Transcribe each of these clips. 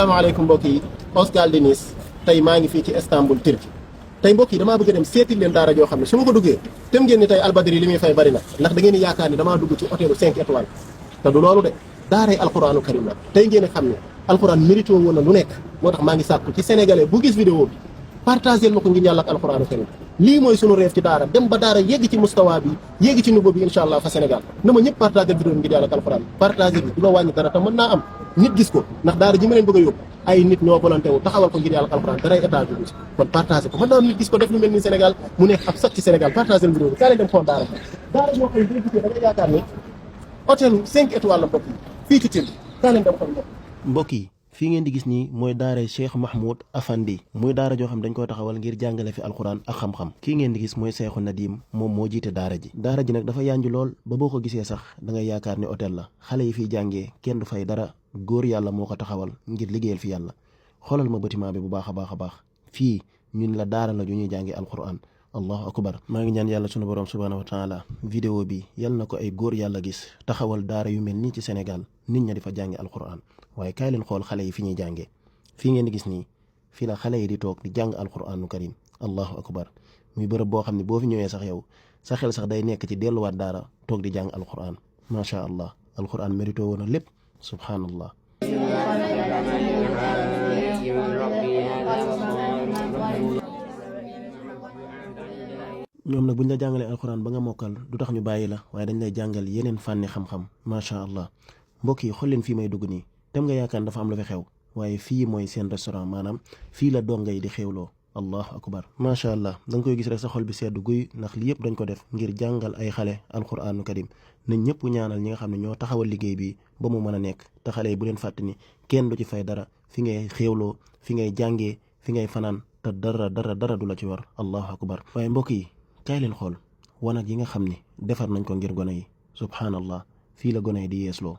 asalaamaaleykum mbokk yi Oscar Deniz tey maa ngi fii ci Istanbul Turquie tey mbokk yi damaa bëgg a dem seeti leen daara joo xam ne su ma ko duggee tem ngeen ni tey albadri li muy fay bari na ndax da ngeen di yaakaar ni damaa dugg ci hôtelu 5 étoiles te du loolu de daaray alquranu karim la tey ngeen xam ne alquran mérito woon na lu nekk moo tax maa ngi sàkku ci sénégalais bu gis vidéo bi partagé ma ko ngir yàlla ak alquranu karim lii mooy sunu réew ci daara dem ba daara yegg ci mustawa bi yegg ci niveau bi incha allah fa Sénégal na ma ñëpp partagé vidéo bi ngir yàlla ak alquran partagé bi du la wàññi dara te mën naa am nit gis ko ndax daara ji ma leen bëgg a yóbbu ay nit ñoo volonté wu taxawal ko ngir yàlla ak alquran daray état bi kon partagé ko mën naa am nit gis ko def lu mel ni Sénégal mu nekk ab sax ci Sénégal partagé vidéo bi kaa leen dem xool daara daara ñoo xam ne da ngay yaakaar ni hôtel 5 étoiles la mbokk yi fii ci Turquie kaa leen dem xool mbokk yi fii ngeen di gis nii mooy daara Cheikh Mahmoud Afandi muy daara joo xam dañ koy taxawal ngir jàngale fi alxuraan ak xam-xam kii ngeen di gis mooy Seexu Nadim moom moo jiite daara ji nag dafa yànj lool ba boo ko gisee sax da ngay yaakaar ni hôtel la xale yi fiy jàngee kenn du fay dara góor yàlla moo ko taxawal ngir liggéeyal fi yàlla xoolal ma bâtiment bi bu baax a baax a baax fii ñun la daara la ju ñuy jàngee alxuraan allahu akbar maa ngi ñaan yàlla sunu borom subhaanahu wa taala vidéo bi yal na ko ay góor yàlla gis taxawal daara yu mel nii ci Sénégal nit ña di fa jànge alxuraan waaye kaay leen xool xale yi fi ñuy jàngee fii ngeen di gis nii fii la xale yi di toog di jàng alxuraanu karim allahu akbar muy bërëb boo xam ne boo fi ñëwee sax yow sa xel sax day nekk ci delluwaat daara toog di jàng alxuraan macha allah alxuraan mérito woon na lépp subhaanallah ñoom nag buñ la jàngalee alxuraan ba nga mokkal du tax ñu bàyyi la waaye dañ lay jàngal yeneen fànni xam-xam macha allah mbokk yi xool leen fii may dugg nii tem nga yaakaar dafa am lu fi xew waaye fii mooy seen restaurant maanaam fii la donga yi di xewloo allahu akbar macha allah da nga koy gis rek sa xol bi seddu guy ndax li yëpp dañ ko def ngir jàngal ay xale alquranu karim nañ ñëpp ñaanal ñi nga xam ne ñoo taxawal liggéey bi ba mu mën a nekk te xale yi bu leen fàtte ni kenn du ci fay dara fi ngay xewloo fi ngay jàngee fi ngay fanaan te dara du la ci war allahu akbar waaye mbokk yi kaay leen xool wanag yi nga xam ne defar nañ ko ngir gone yi subhanallah fii la gone yi di yeesloo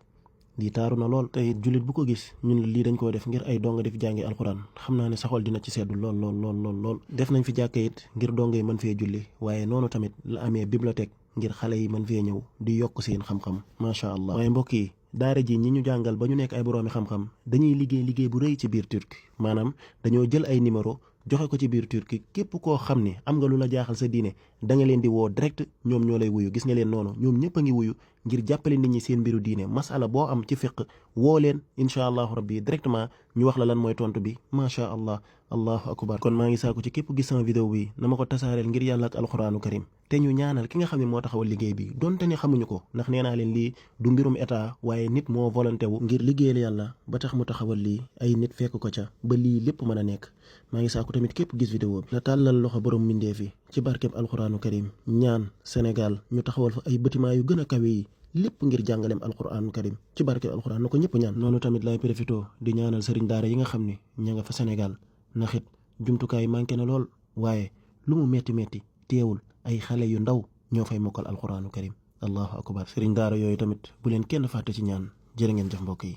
lii taaru na lool tey jullit bu ko gis ñun lii dañ koo def ngir ay donga def jàngi alxuraan xam naa ne sa xol dina ci seddu lool def nañ fi jàkka it ngir donga yi mën fee julli waaye noonu tamit la amee bibliothèque ngir xale yi mën fee ñëw di yokk seen xam-xam macha allah waaye mbokk yi daara ji ñi ñu jàngal ba ñu nekk ay boroomi xam-xam dañuy liggéey bu rëy ci biir Turquie maanaam dañoo jël ay numéro joxe ko ci biir Turquie képp koo xam ne am nga lu la jaaxal sa diine da nga leen di woo direct ñoom ñoo lay wuyu gis nga leen noonu ñoom ñëpp a ngi wuyu ngir jàppale nit ñi seen mbiru diine masala boo am ci fiq woo leen incha allahu rabbi directement ñu wax la lan mooy tontu bi macha allah allahu akbar kon maa ngi saako ci képp gis sama vidéo bi na ma ko tasaareel ngir yàlla ak alquranu karim te ñu ñaanal ki nga xam ne moo taxawal liggéey bi donte ne xamuñu ko ndax nee naa leen lii du mbirum état waaye nit moo volonté wu ngir liggéeyal yàlla ba tax mu taxawal lii ay nit fekk ko ca ba lii lépp mën a nekk maa ngi saako tamit képp gis vidéo bi la tàllal loxo borom mbindee fi ci barkeb alquranu karim ñaan Sénégal ñu taxawal fa ay bâtiment yu gën a kawe yi lépp ngir jàngaleem alquranu karim ci barkeb alquran na ko ñëpp ñaan noonu tamit lay profito di ñaanal sëriñ daara yi nga xam ne ña nga fa Sénégal ndax it jumtukaay manqué na lool waaye lu mu metti teewul ay xale yu ndaw ñoo fay mokkal alquranu karim allahu akbar sëriñ daara yooyu tamit bu leen kenn fàtte ci ñaan jërë ngeen jëf mbokk yi